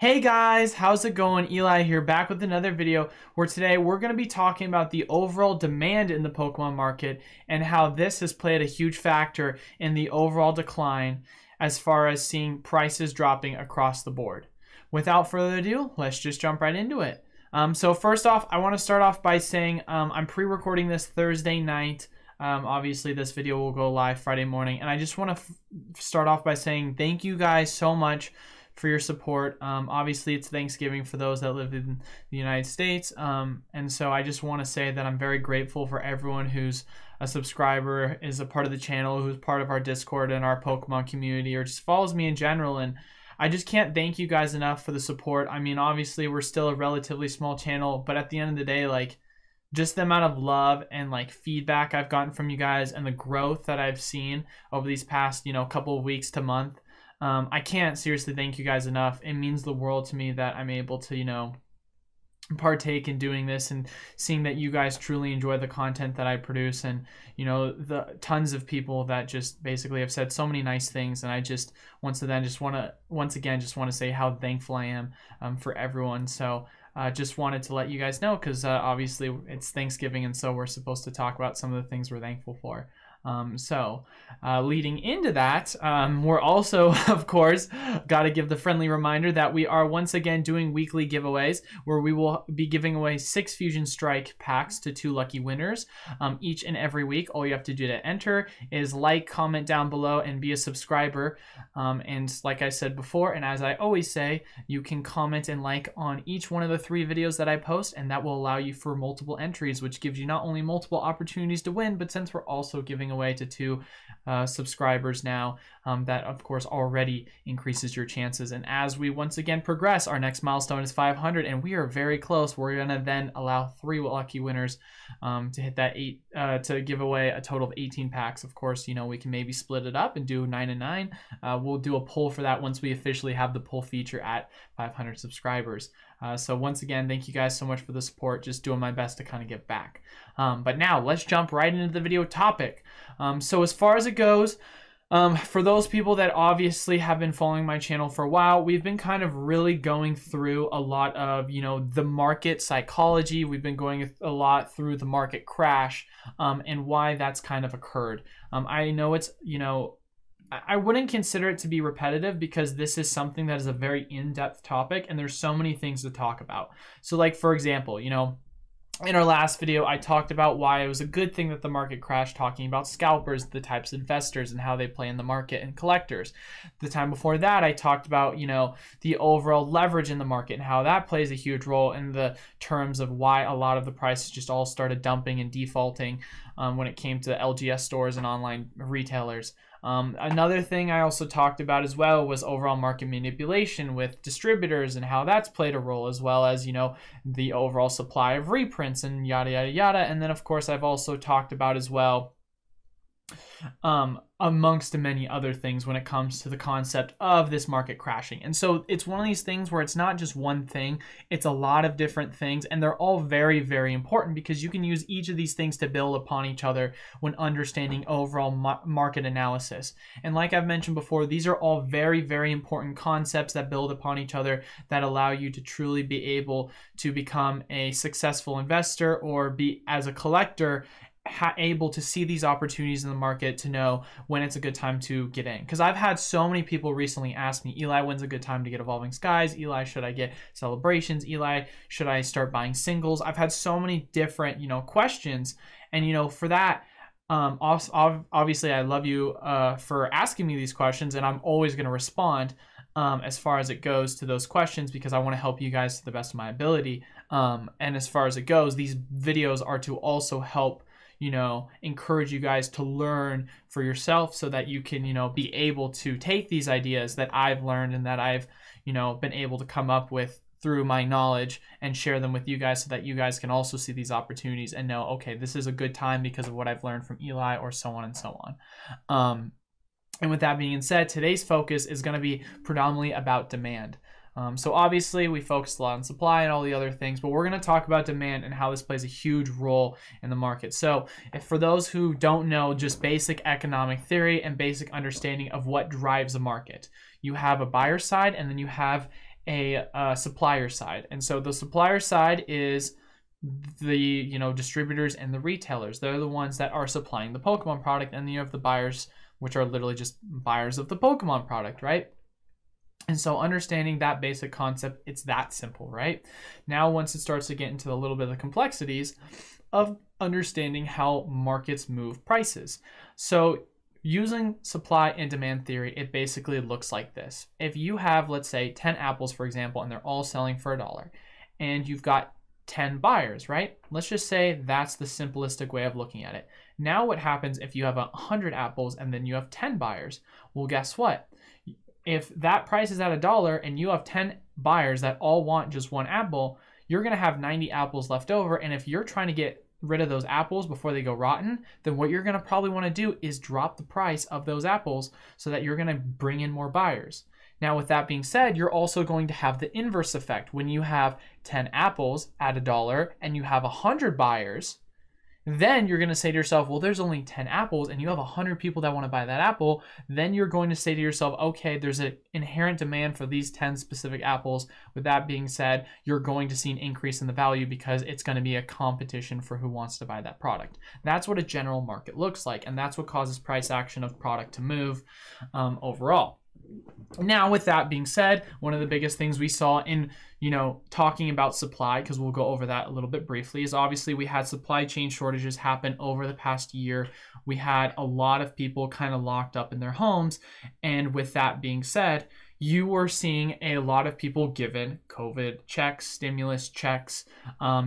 Hey guys, how's it going? Eli here, back with another video where today we're going to be talking about the overall demand in the Pokemon market and how this has played a huge factor in the overall decline as far as seeing prices dropping across the board. Without further ado, let's just jump right into it. So first off, I want to start off by saying I'm pre-recording this Thursday night. Obviously, this video will go live Friday morning, and I just want to start off by saying thank you guys so much for your support. Obviously, it's Thanksgiving for those that live in the United States, and so I just want to say that I'm very grateful for everyone who's a subscriber, is a part of the channel, who's part of our Discord and our Pokemon community, or just follows me in general. And I just can't thank you guys enough for the support. I mean, obviously, we're still a relatively small channel, but at the end of the day, like, just the amount of love and like feedback I've gotten from you guys and the growth that I've seen over these past, couple of weeks to month, I can't seriously thank you guys enough. It means the world to me that I'm able to, partake in doing this and seeing that you guys truly enjoy the content that I produce, and the tons of people that just basically have said so many nice things. And I just once again just want to say how thankful I am for everyone. So just wanted to let you guys know, because obviously it's Thanksgiving, and so we're supposed to talk about some of the things we're thankful for. Leading into that, we're also, of course, got to give the friendly reminder that we are once again doing weekly giveaways where we will be giving away 6 Fusion Strike packs to 2 lucky winners each and every week. All you have to do to enter is like, comment down below, and be a subscriber. And like I said before, and as I always say, you can comment and like on each one of the 3 videos that I post, and that will allow you for multiple entries, which gives you not only multiple opportunities to win, but since we're also giving away to 2 subscribers now, that of course already increases your chances. And as we once again progress, our next milestone is 500, and we are very close. We're gonna then allow 3 lucky winners to hit that to give away a total of 18 packs. Of course, we can maybe split it up and do 9 and 9. We'll do a poll for that once we officially have the poll feature at 500 subscribers. So once again, thank you guys so much for the support. Just doing my best to kind of get back. But now let's jump right into the video topic. So as far as it goes, for those people that obviously have been following my channel for a while, we've been kind of really going through a lot of, the market psychology. We've been going a lot through the market crash, and why that's kind of occurred. I know it's, I wouldn't consider it to be repetitive, because this is something that is a very in-depth topic, and there's so many things to talk about. So like, for example, in our last video, I talked about why it was a good thing that the market crashed, talking about scalpers, the types of investors, and how they play in the market, and collectors. The time before that, I talked about, the overall leverage in the market and how that plays a huge role in the terms of why a lot of the prices just all started dumping and defaulting when it came to LGS stores and online retailers. Another thing I also talked about as well was overall market manipulation with distributors and how that's played a role, as well as, the overall supply of reprints and yada, yada, yada. And then, of course, I've also talked about as well, amongst many other things when it comes to the concept of this market crashing. And so it's one of these things where it's not just one thing, it's a lot of different things, and they're all very, very important, because you can use each of these things to build upon each other when understanding overall market analysis. And like I've mentioned before, these are all very, very important concepts that build upon each other, that allow you to truly be able to become a successful investor, or be, as a collector, able to see these opportunities in the market to know when it's a good time to get in. Because I've had so many people recently ask me, Eli, when's a good time to get Evolving Skies? Eli, should I get Celebrations? Eli, should I start buying singles? I've had so many different, questions. And, for that, obviously I love you for asking me these questions, and I'm always going to respond as far as it goes to those questions, because I want to help you guys to the best of my ability. And as far as it goes, these videos are to also help encourage you guys to learn for yourself, so that you can, be able to take these ideas that I've learned and that I've, been able to come up with through my knowledge, and share them with you guys, so that you guys can also see these opportunities and know, okay, this is a good time because of what I've learned from Eli, or so on and so on. And with that being said, today's focus is going to be predominantly about demand. So obviously we focused a lot on supply and all the other things, but we're going to talk about demand and how this plays a huge role in the market. So if for those who don't know just basic economic theory and basic understanding of what drives a market, you have a buyer side and then you have a supplier side. And so the supplier side is the distributors and the retailers. They're the ones that are supplying the Pokemon product, and then you have the buyers, which are literally just buyers of the Pokemon product, right? And so understanding that basic concept, it's that simple, right? Now, once it starts to get into a little bit of the complexities of understanding how markets move prices. So using supply and demand theory, it basically looks like this. If you have, let's say, 10 apples, for example, and they're all selling for $1, and you've got 10 buyers, right? Let's just say that's the simplistic way of looking at it. Now what happens if you have 100 apples and then you have 10 buyers? Well, guess what? If that price is at $1 and you have 10 buyers that all want just one apple, you're going to have 90 apples left over. And if you're trying to get rid of those apples before they go rotten, then what you're going to probably want to do is drop the price of those apples so that you're going to bring in more buyers. Now, with that being said, you're also going to have the inverse effect. When you have 10 apples at $1 and you have 100 buyers, then you're going to say to yourself, well, there's only 10 apples and you have 100 people that want to buy that apple. Then you're going to say to yourself, okay, there's an inherent demand for these 10 specific apples. With that being said, you're going to see an increase in the value because it's going to be a competition for who wants to buy that product. That's what a general market looks like, and that's what causes price action of product to move overall. Now, with that being said, one of the biggest things we saw in, talking about supply, because we'll go over that a little bit briefly, is obviously we had supply chain shortages happen over the past year. We had a lot of people kind of locked up in their homes. And with that being said, you were seeing a lot of people given COVID checks, stimulus checks.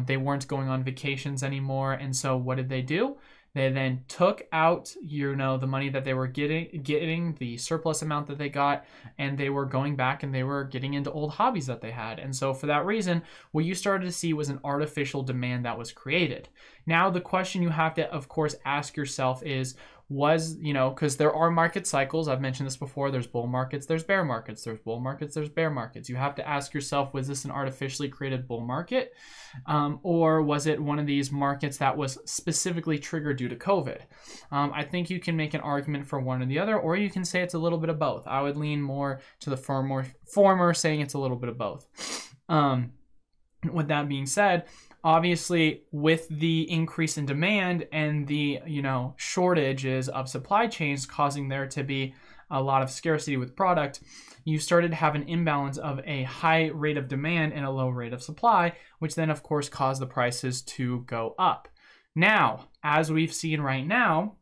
They weren't going on vacations anymore. And so what did they do? They then took out, the money that they were getting, the surplus amount that they got, and they were going back and they were getting into old hobbies that they had. And so for that reason, what you started to see was an artificial demand that was created. Now, the question you have to, of course, ask yourself is, because there are market cycles. I've mentioned this before. There's bull markets, there's bear markets, there's bull markets, there's bear markets. You have to ask yourself, was this an artificially created bull market? Or was it one of these markets that was specifically triggered due to COVID? I think you can make an argument for one or the other, or you can say it's a little bit of both. I would lean more to the former, saying it's a little bit of both. With that being said, obviously, with the increase in demand and the, shortages of supply chains causing there to be a lot of scarcity with product, you started to have an imbalance of a high rate of demand and a low rate of supply, which then, of course, caused the prices to go up. Now, as we've seen right now,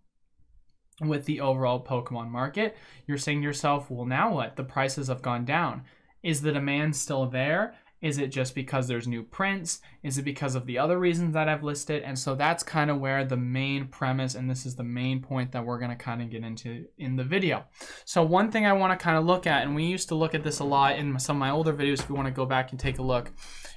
with the overall Pokemon market, you're saying to yourself, well, now what? The prices have gone down. Is the demand still there? Is it just because there's new prints? Is it because of the other reasons that I've listed? And so that's kind of where the main premise, and this is the main point that we're going to kind of get into in the video. So one thing I want to kind of look at, and we used to look at this a lot in some of my older videos, if you want to go back and take a look,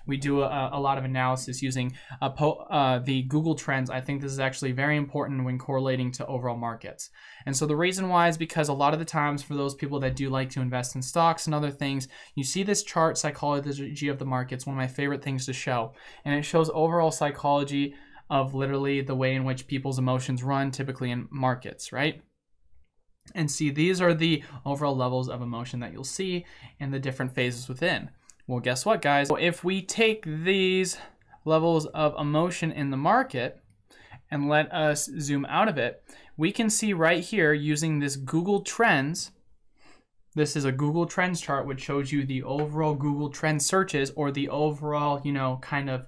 we do a lot of analysis using the Google Trends. I think this is actually very important when correlating to overall markets. And so the reason why is because a lot of the times for those people that do like to invest in stocks and other things, you see this chart, psychology of the markets, one of my favorite things to show. And it shows overall psychology of literally the way in which people's emotions run typically in markets, right? And see, these are the overall levels of emotion that you'll see in the different phases within. Well, guess what, guys? So if we take these levels of emotion in the market and let us zoom out of it, we can see right here using this Google Trends. This is a Google Trends chart, which shows you the overall Google Trends searches, or the overall, kind of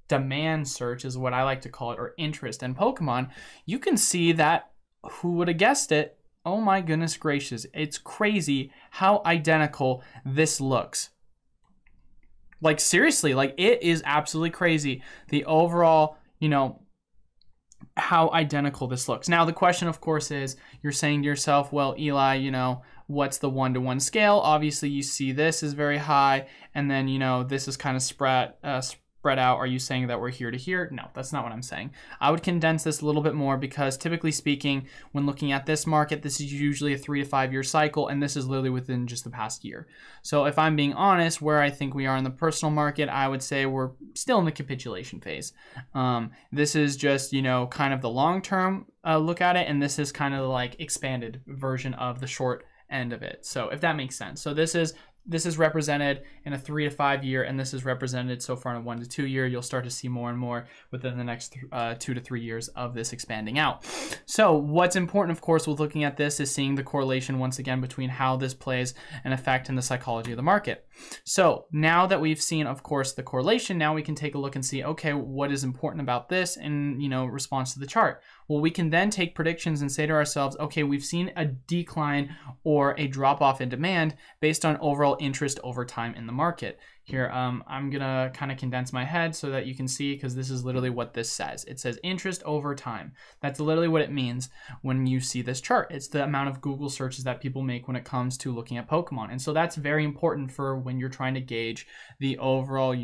demand search is what I like to call it, or interest in Pokemon. You can see that, who would have guessed it? Oh my goodness gracious. It's crazy how identical this looks. Like, seriously, like, it is absolutely crazy. The overall, how identical this looks. Now, the question, of course, is you're saying to yourself, well, Eli, what's the 1-to-1 scale? Obviously, you see this is very high, and then, this is kind of spread out. Are you saying that we're here to here? No, that's not what I'm saying. I would condense this a little bit more because typically speaking, when looking at this market, this is usually a 3 to 5 year cycle, and this is literally within just the past year. So if I'm being honest, where I think we are in the personal market, I would say we're still in the capitulation phase. This is just, kind of the long-term look at it, and this is kind of like expanded version of the short end of it. So if that makes sense. So this is this is represented in a 3 to 5 year, and this is represented so far in a 1 to 2 year. You'll start to see more and more within the next 2 to 3 years of this expanding out. So what's important, of course, with looking at this is seeing the correlation once again between how this plays an effect in the psychology of the market. So now that we've seen, of course, the correlation, now we can take a look and see, okay, what is important about this in, response to the chart? Well, we can then take predictions and say to ourselves, okay, we've seen a decline or a drop off in demand based on overall interest over time in the market. Here, I'm gonna kind of condense my head so that you can see, because this is literally what this says. It says interest over time. That's literally what it means when you see this chart. It's the amount of Google searches that people make when it comes to looking at Pokemon. And so that's very important for when you're trying to gauge the overall,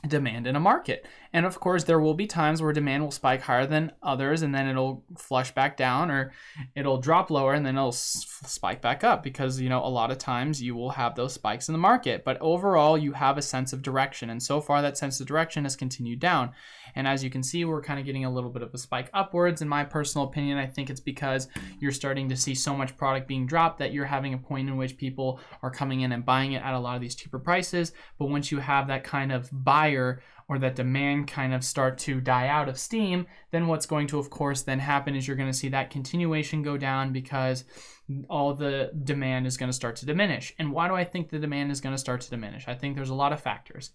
demand in a market. And of course, there will be times where demand will spike higher than others, and then it'll flush back down, or it'll drop lower and then it'll spike back up, because a lot of times you will have those spikes in the market. But overall, you have a sense of direction, and so far that sense of direction has continued down. And as you can see, we're kind of getting a little bit of a spike upwards. In my personal opinion, I think it's because you're starting to see so much product being dropped that you're having a point in which people are coming in and buying it at a lot of these cheaper prices. But once you have that kind of buyer or that demand kind of start to die out of steam, then what's going to, of course, then happen is you're going to see that continuation go down, because all the demand is going to start to diminish. And why do I think the demand is going to start to diminish? I think there's a lot of factors.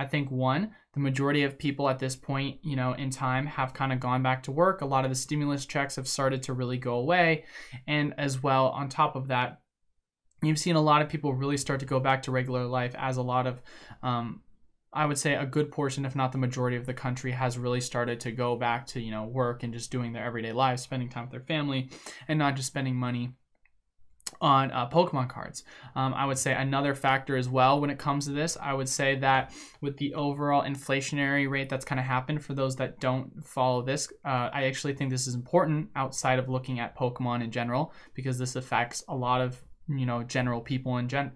I think one, the majority of people at this point, in time have kind of gone back to work. A lot of the stimulus checks have started to really go away. And as well, on top of that, you've seen a lot of people really start to go back to regular life, as a lot of, I would say a good portion, if not the majority of the country, has really started to go back to, work and just doing their everyday lives, spending time with their family, and not just spending money on Pokemon cards. I would say another factor as well when it comes to this, I would say that with the overall inflationary rate that's kind of happened, for those that don't follow this, I actually think this is important outside of looking at Pokemon in general, because this affects a lot of general people in general.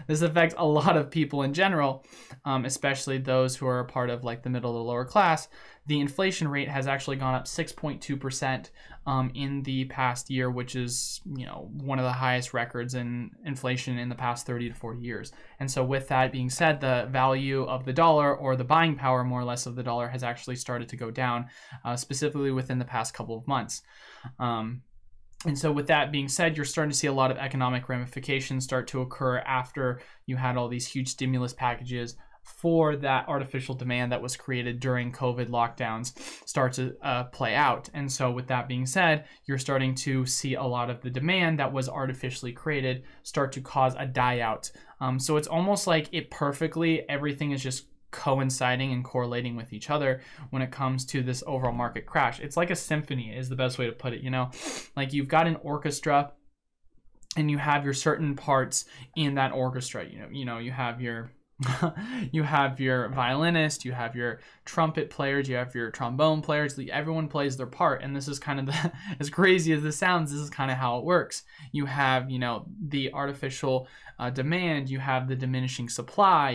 This affects a lot of people in general, especially those who are a part of like the middle to lower class. The inflation rate has actually gone up 6.2% in the past year, which is one of the highest records in inflation in the past 30 to 40 years. And so with that being said, the value of the dollar, or the buying power more or less of the dollar, has actually started to go down, specifically within the past couple of months. And so with that being said, you're starting to see a lot of economic ramifications start to occur after you had all these huge stimulus packages for that artificial demand that was created during COVID lockdowns start to play out. And so with that being said, you're starting to see a lot of the demand that was artificially created start to cause a die out. So it's almost like everything is just coinciding and correlating with each other when it comes to this overall market crash. It's like a symphony is the best way to put it. Like you've got an orchestra and you have your certain parts in that orchestra. You have your you have your violinist, you have your trumpet players, you have your trombone players. Everyone plays their part, and this is kind of as crazy as this sounds, this is kind of how it works. You have the artificial demand, you have the diminishing supply,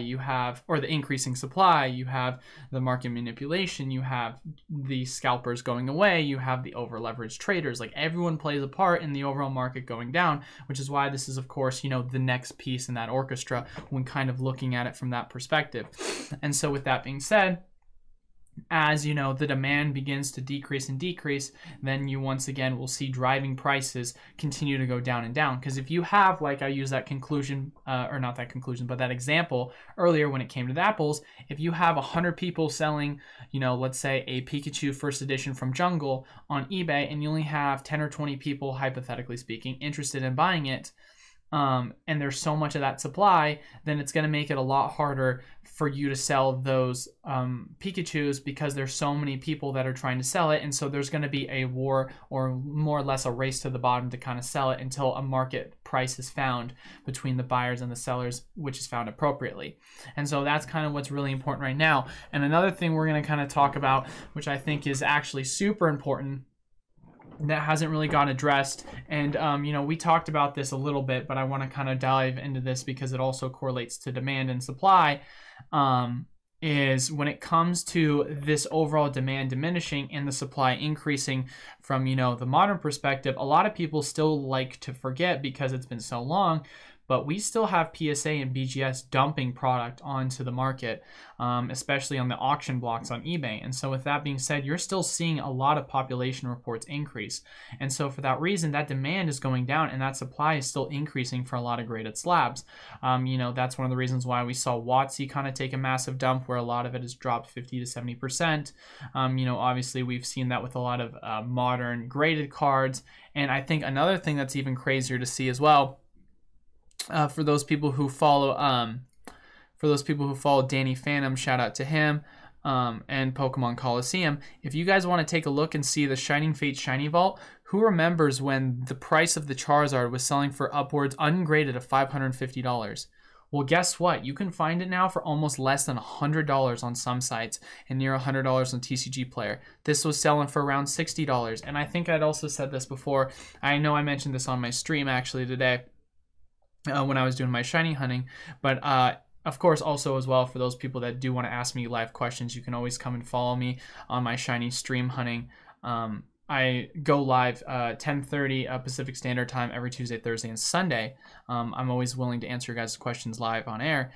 or the increasing supply, you have the market manipulation, you have the scalpers going away, you have the over leveraged traders. Like everyone plays a part in the overall market going down, which is why this is, of course, the next piece in that orchestra when kind of looking at it from that perspective. And so with that being said, as the demand begins to decrease and decrease, then you once again will see driving prices continue to go down and down. Because if you have, like I used that conclusion, or not that conclusion, but that example earlier when it came to the apples, if you have 100 people selling, let's say a Pikachu first edition from Jungle on eBay, and you only have 10 or 20 people, hypothetically speaking, interested in buying it, and there's so much of that supply, then it's going to make it a lot harder for you to sell those Pikachus, because there's so many people that are trying to sell it. And so there's going to be a war, or more or less a race to the bottom to kind of sell it until a market price is found between the buyers and the sellers, which is found appropriately. And so that's kind of what's really important right now. And another thing we're going to kind of talk about, which I think is actually super important, that hasn't really got addressed, and we talked about this a little bit, but I want to kind of dive into this because it also correlates to demand and supply, is when it comes to this overall demand diminishing and the supply increasing from the modern perspective. A lot of people still like to forget, because it's been so long, but we still have PSA and BGS dumping product onto the market, especially on the auction blocks on eBay. And so with that being said, you're still seeing a lot of population reports increase. And so for that reason, that demand is going down and that supply is still increasing for a lot of graded slabs. That's one of the reasons why we saw WotC kind of take a massive dump, where a lot of it has dropped 50 to 70%. Obviously we've seen that with a lot of modern graded cards. And I think another thing that's even crazier to see as well, for those people who follow Danny Phantom, shout out to him, and Pokemon Coliseum. If you guys want to take a look and see the Shining Fate Shiny Vault, who remembers when the price of the Charizard was selling for upwards ungraded of $550? Well, guess what? You can find it now for almost less than $100 on some sites and near $100 on TCG Player. This was selling for around $60. And I think I'd also said this before. I know I mentioned this on my stream actually today when I was doing my shiny hunting. But of course, also as well, for those people that do want to ask me live questions, you can always come and follow me on my shiny stream hunting. I go live 10:30 Pacific Standard Time every Tuesday, Thursday, and Sunday. I'm always willing to answer your guys' questions live on air.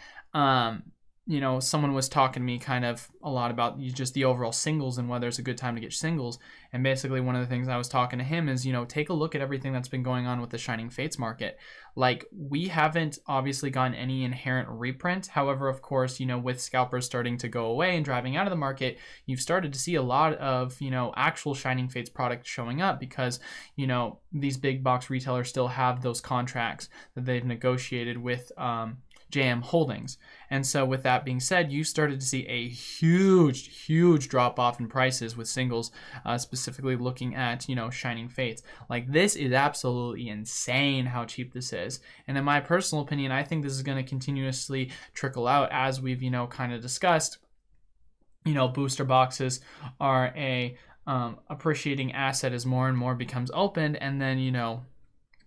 Someone was talking to me kind of a lot about just the overall singles and whether it's a good time to get singles. And basically one of the things I was talking to him is, take a look at everything that's been going on with the Shining Fates market. Like, we haven't obviously gotten any inherent reprint. However, of course, with scalpers starting to go away and driving out of the market, you've started to see a lot of, actual Shining Fates product showing up because, these big box retailers still have those contracts that they've negotiated with, JM Holdings. And so with that being said, you started to see a huge drop off in prices with singles, specifically looking at, Shining Fates. Like, this is absolutely insane how cheap this is. And in my personal opinion, I think this is going to continuously trickle out as we've, kind of discussed. Booster boxes are a appreciating asset as more and more becomes opened, and then,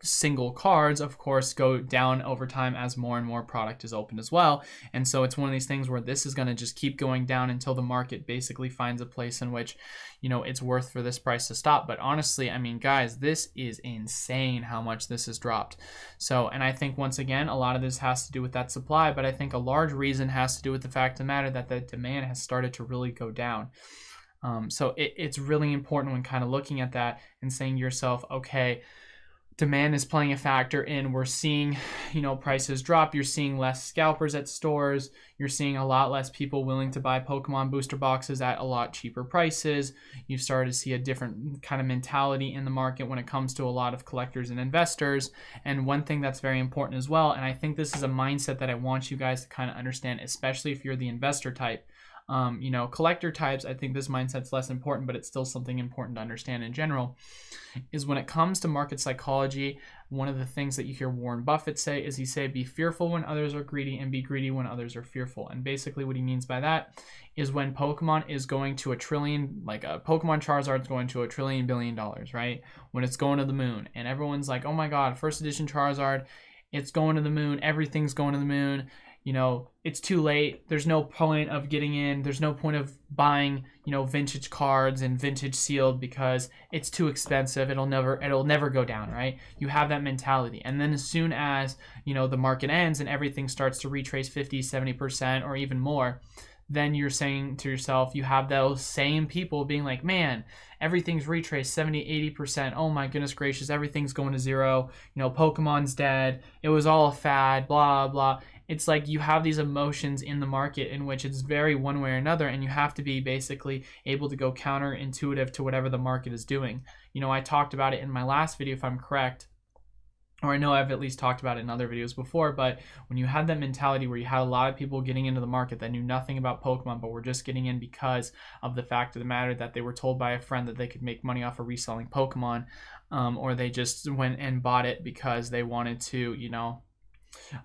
single cards, of course, go down over time as more and more product is opened as well. And so it's one of these things where this is going to just keep going down until the market basically finds a place in which, it's worth for this price to stop. But honestly, I mean, guys, this is insane how much this has dropped. So, and I think once again, a lot of this has to do with that supply, but I think a large reason has to do with the fact of the matter that the demand has started to really go down. So it's really important when kind of looking at that and saying to yourself, okay, demand is playing a factor in, we're seeing, prices drop. You're seeing less scalpers at stores. You're seeing a lot less people willing to buy Pokemon booster boxes at a lot cheaper prices. You've started to see a different kind of mentality in the market when it comes to a lot of collectors and investors. And one thing that's very important as well, and I think this is a mindset that I want you guys to kind of understand, especially if you're the investor type. Collector types, I think this mindset's less important, but it's still something important to understand in general, is when it comes to market psychology, one of the things that you hear Warren Buffett say is be fearful when others are greedy and be greedy when others are fearful. And basically what he means by that is when Pokemon is going to $1 trillion, like a Pokemon Charizard is going to $1 trillion billion, right? When it's going to the moon and everyone's like, oh my God, first edition Charizard, it's going to the moon. Everything's going to the moon. It's too late. There's no point of getting in. There's no point of buying, vintage cards and vintage sealed because it's too expensive. It'll never go down, right? You have that mentality. And then as soon as, the market ends and everything starts to retrace 50, 70% or even more, then you're saying to yourself, you have those same people being like, man, everything's retraced 70, 80%. Oh my goodness gracious, everything's going to zero. Pokemon's dead. It was all a fad, blah, blah. It's like you have these emotions in the market in which it's very one way or another, and you have to be basically able to go counterintuitive to whatever the market is doing. I talked about it in my last video, if I'm correct, or I know I've at least talked about it in other videos before, but when you had that mentality where you had a lot of people getting into the market that knew nothing about Pokemon, but were just getting in because of the fact of the matter that they were told by a friend that they could make money off of reselling Pokemon, or they just went and bought it because they wanted to,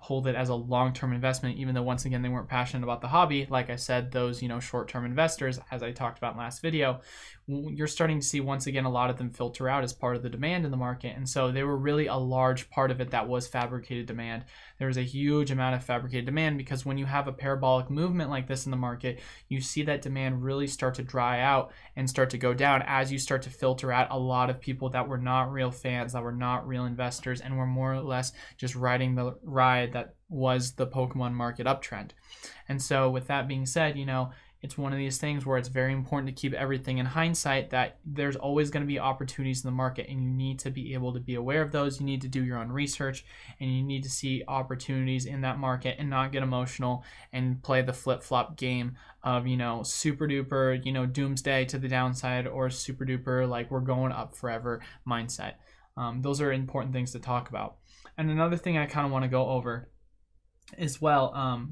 hold it as a long-term investment, even though once again they weren't passionate about the hobby. Like I said, those short-term investors, as I talked about in last video, you're starting to see once again a lot of them filter out as part of the demand in the market. And so they were really a large part of it that was fabricated demand. There's a huge amount of fabricated demand, because when you have a parabolic movement like this in the market, you see that demand really start to dry out and start to go down as you start to filter out a lot of people that were not real fans, that were not real investors, and were more or less just riding the ride that was the Pokemon market uptrend. And so with that being said, you know, it's one of these things where it's very important to keep everything in hindsight, that there's always going to be opportunities in the market, and you need to be able to be aware of those. You need to do your own research, and you need to see opportunities in that market and not get emotional and play the flip-flop game of, you know, super duper, you know, doomsday to the downside, or super duper like we're going up forever mindset. Those are important things to talk about. And another thing I kind of want to go over as well,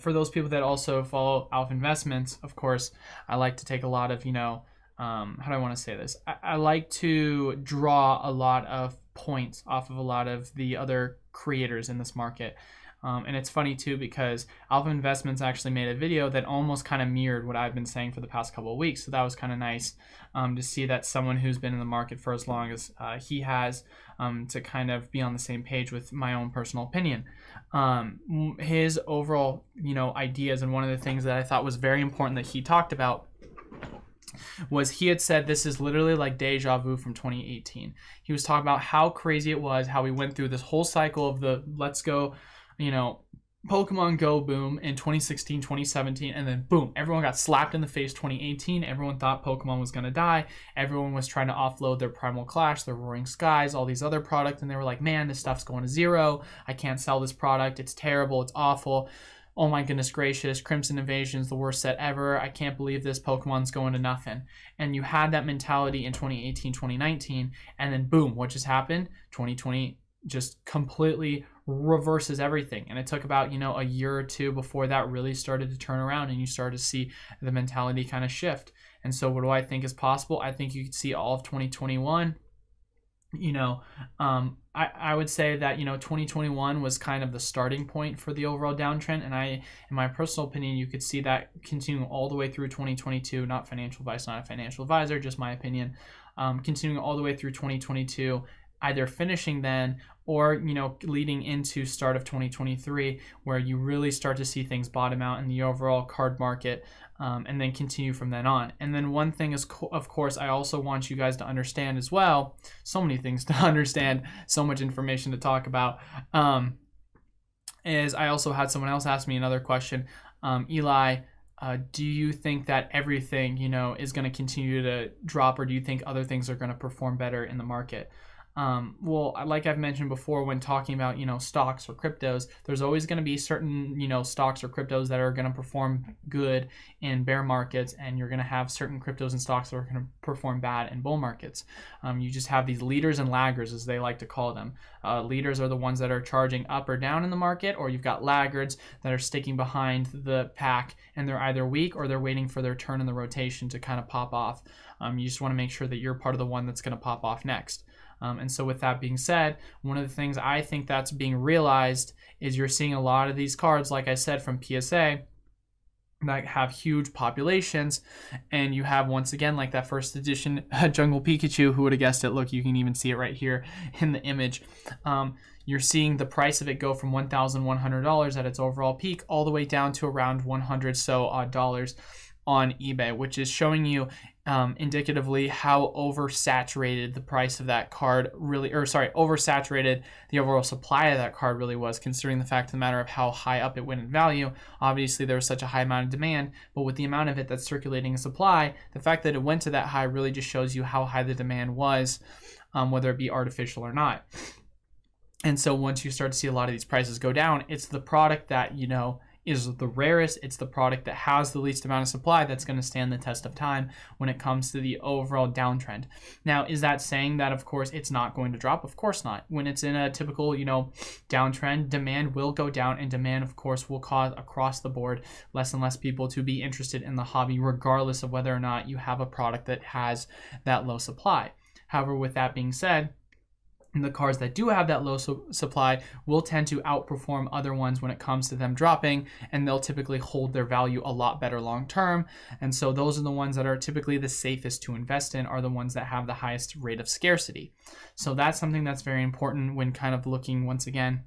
for those people that also follow Alpha Investments, of course, I like to take a lot of, you know, how do I want to say this? I like to draw a lot of points off of a lot of the other creators in this market. And it's funny too, because Alpha Investments actually made a video that almost kind of mirrored what I've been saying for the past couple of weeks. So that was kind of nice to see that someone who's been in the market for as long as he has, to kind of be on the same page with my own personal opinion. His overall, you know, ideas, and one of the things that I thought was very important that he talked about was, he had said this is literally like deja vu from 2018. He was talking about how crazy it was, how we went through this whole cycle of the let's go, you know, Pokemon Go boom in 2016, 2017, and then boom, everyone got slapped in the face 2018. Everyone thought Pokemon was going to die. Everyone was trying to offload their Primal Clash, their Roaring Skies, all these other products, and they were like, man, this stuff's going to zero. I can't sell this product. It's terrible. It's awful. Oh my goodness gracious, Crimson Invasion's the worst set ever. I can't believe this, Pokemon's going to nothing. And you had that mentality in 2018, 2019, and then boom, what just happened? 2020 just completely reverses everything. And it took about, you know, a year or two before that really started to turn around, and you started to see the mentality kind of shift. And so what do I think is possible? I think you could see all of 2021. You know, I would say that, you know, 2021 was kind of the starting point for the overall downtrend, and in my personal opinion, you could see that continuing all the way through 2022. Not financial advice, not a financial advisor, just my opinion. Continuing all the way through 2022, either finishing then, or, you know, leading into start of 2023, where you really start to see things bottom out in the overall card market, and then continue from then on. And then one thing is, of course, I also want you guys to understand as well, so many things to understand, so much information to talk about, is I also had someone else ask me another question. Eli, do you think that everything, you know, is going to continue to drop, or do you think other things are going to perform better in the market? Well, like I've mentioned before, when talking about, you know, stocks or cryptos, there's always going to be certain, you know, stocks or cryptos that are going to perform good in bear markets, and you're going to have certain cryptos and stocks that are going to perform bad in bull markets. You just have these leaders and laggards, as they like to call them. Leaders are the ones that are charging up or down in the market, or you've got laggards that are sticking behind the pack, and they're either weak or they're waiting for their turn in the rotation to kind of pop off. You just want to make sure that you're part of the one that's going to pop off next. And so with that being said, one of the things I think that's being realized is you're seeing a lot of these cards, like I said, from PSA, that have huge populations, and you have, once again, like that first edition Jungle Pikachu. Who would have guessed it? Look, you can even see it right here in the image. You're seeing the price of it go from $1,100 at its overall peak all the way down to around $100 so odd dollars on eBay, which is showing you indicatively how oversaturated the price of that card really, or sorry, oversaturated the overall supply of that card really was, considering the fact of the matter of how high up it went in value. Obviously, there was such a high amount of demand, but with the amount of it that's circulating in supply, the fact that it went to that high really just shows you how high the demand was, whether it be artificial or not. And so once you start to see a lot of these prices go down, it's the product that, you know, is the rarest. It's the product that has the least amount of supply that's going to stand the test of time when it comes to the overall downtrend. Now, is that saying that, of course, it's not going to drop? Of course not. When it's in a typical, you know, downtrend, demand will go down, and demand, of course, will cause across the board less and less people to be interested in the hobby, regardless of whether or not you have a product that has that low supply. However, with that being said, the cards that do have that low supply will tend to outperform other ones when it comes to them dropping, and they'll typically hold their value a lot better long term. And so those are the ones that are typically the safest to invest in, are the ones that have the highest rate of scarcity. So that's something that's very important when kind of looking, once again,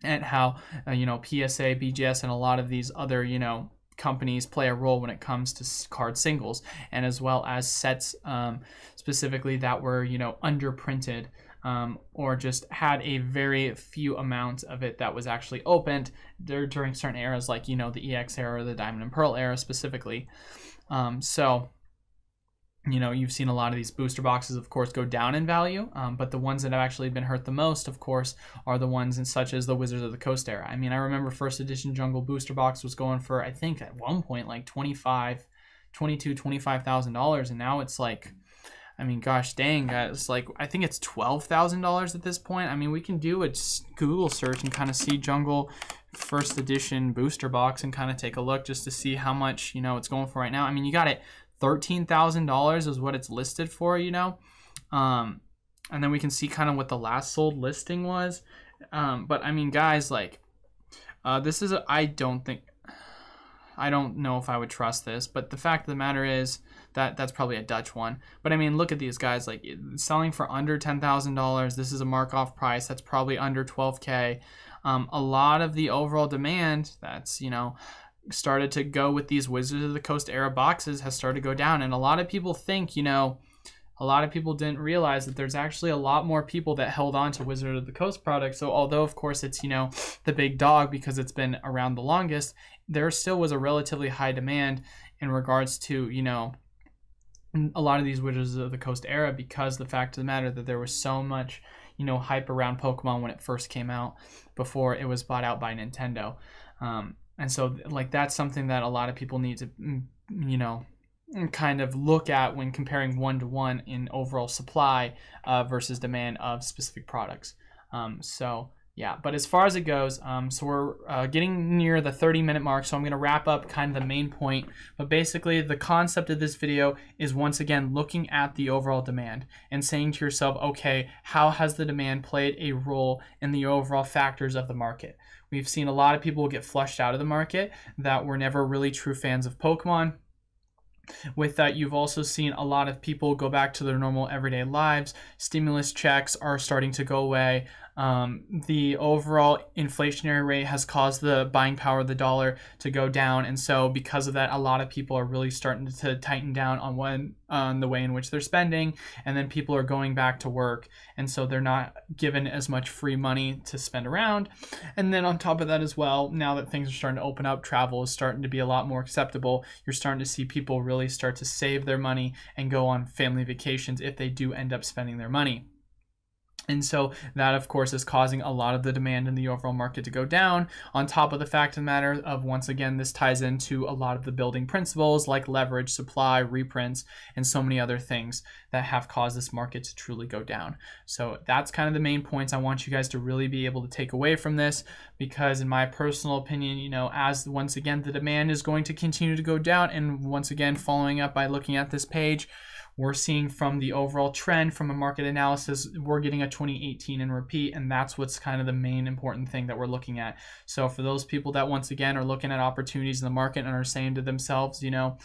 and how you know, PSA, BGS, and a lot of these other, you know, companies play a role when it comes to card singles, and as well as sets, specifically that were, you know, underprinted, or just had a very few amount of it that was actually opened during certain eras, like, you know, the EX era or the Diamond and Pearl era specifically. So you know, you've seen a lot of these booster boxes, of course, go down in value, but the ones that have actually been hurt the most, of course, are the ones such as the Wizards of the Coast era. I mean, I remember first edition Jungle booster box was going for, I think at one point, like $25,000, and now it's like, I mean, gosh dang, guys, like, I think it's $12,000 at this point. I mean, we can do a Google search and kind of see Jungle first edition booster box and kind of take a look just to see how much, you know, it's going for right now. I mean, you got it. $13,000 is what it's listed for, you know, and then we can see kind of what the last sold listing was, but I mean, guys, like, this is I don't know if I would trust this, but the fact of the matter is that that's probably a Dutch one. But I mean, look at these guys, like, selling for under $10,000. This is a mark-off price that's probably under 12K. A lot of the overall demand that's, you know, started to go with these Wizards of the Coast era boxes has started to go down, and a lot of people think, you know, a lot of people didn't realize that there's actually a lot more people that held on to Wizard of the Coast products. So although of course it's, you know, the big dog because it's been around the longest, there still was a relatively high demand in regards to, you know, a lot of these Wizards of the Coast era, because the fact of the matter that there was so much, you know, hype around Pokemon when it first came out before it was bought out by Nintendo. And so, like, that's something that a lot of people need to, you know, kind of look at when comparing one-to-one in overall supply versus demand of specific products. So, yeah, but as far as it goes, so we're getting near the 30-minute mark, so I'm going to wrap up kind of the main point. But basically, the concept of this video is, once again, looking at the overall demand and saying to yourself, okay, how has the demand played a role in the overall factors of the market? We've seen a lot of people get flushed out of the market that were never really true fans of Pokemon. With that, you've also seen a lot of people go back to their normal everyday lives. Stimulus checks are starting to go away. The overall inflationary rate has caused the buying power of the dollar to go down, and so because of that, a lot of people are really starting to tighten down on the way in which they're spending, and then people are going back to work, and so they're not given as much free money to spend around. And then on top of that as well, now that things are starting to open up, travel is starting to be a lot more acceptable. You're starting to see people really start to save their money and go on family vacations if they do end up spending their money. And so that, of course, is causing a lot of the demand in the overall market to go down, on top of the fact of the matter of, once again, this ties into a lot of the building principles like leverage, supply, reprints, and so many other things that have caused this market to truly go down. So that's kind of the main points I want you guys to really be able to take away from this, because in my personal opinion, you know, as once again, the demand is going to continue to go down, and once again, following up by looking at this page, we're seeing from the overall trend from a market analysis, we're getting a 2018 and repeat, and that's what's kind of the main important thing that we're looking at. So for those people that, once again, are looking at opportunities in the market and are saying to themselves, you know,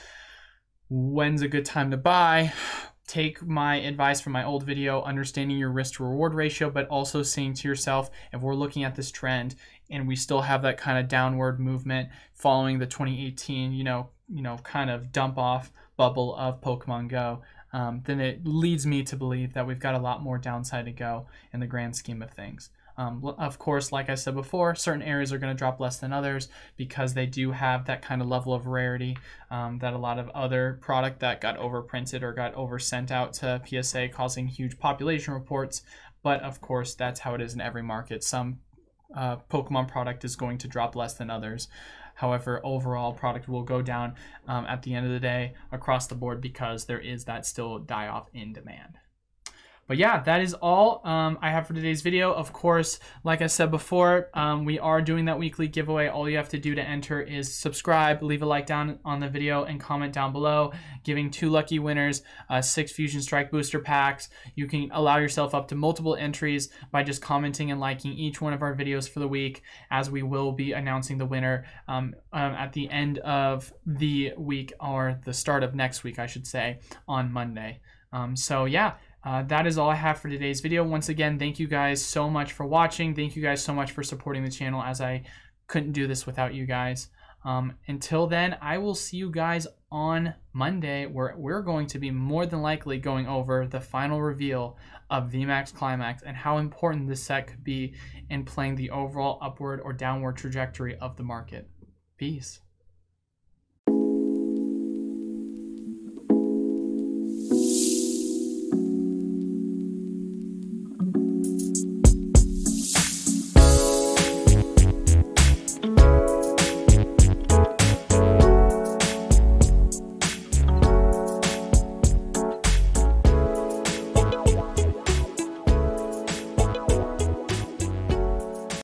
when's a good time to buy? Take my advice from my old video, understanding your risk to reward ratio, but also saying to yourself, if we're looking at this trend and we still have that kind of downward movement following the 2018, you know, kind of dump off bubble of Pokemon Go, then it leads me to believe that we've got a lot more downside to go in the grand scheme of things. Of course, like I said before, certain areas are going to drop less than others because they do have that kind of level of rarity that a lot of other product that got overprinted or got oversent out to PSA, causing huge population reports. But of course, that's how it is in every market. Some Pokemon product is going to drop less than others. However, overall product will go down at the end of the day across the board because there is that still die-off in demand. But yeah, that is all I have for today's video. Of course, like I said before, we are doing that weekly giveaway. All you have to do to enter is subscribe, leave a like down on the video, and comment down below, giving 2 lucky winners 6 Fusion Strike booster packs. You can allow yourself up to multiple entries by just commenting and liking each one of our videos for the week, as we will be announcing the winner at the end of the week, or the start of next week, I should say, on Monday. So yeah, that is all I have for today's video. Once again, thank you guys so much for watching. Thank you guys so much for supporting the channel, as I couldn't do this without you guys. Until then, I will see you guys on Monday, where we're going to be more than likely going over the final reveal of VMAX Climax and how important this set could be in playing the overall upward or downward trajectory of the market. Peace.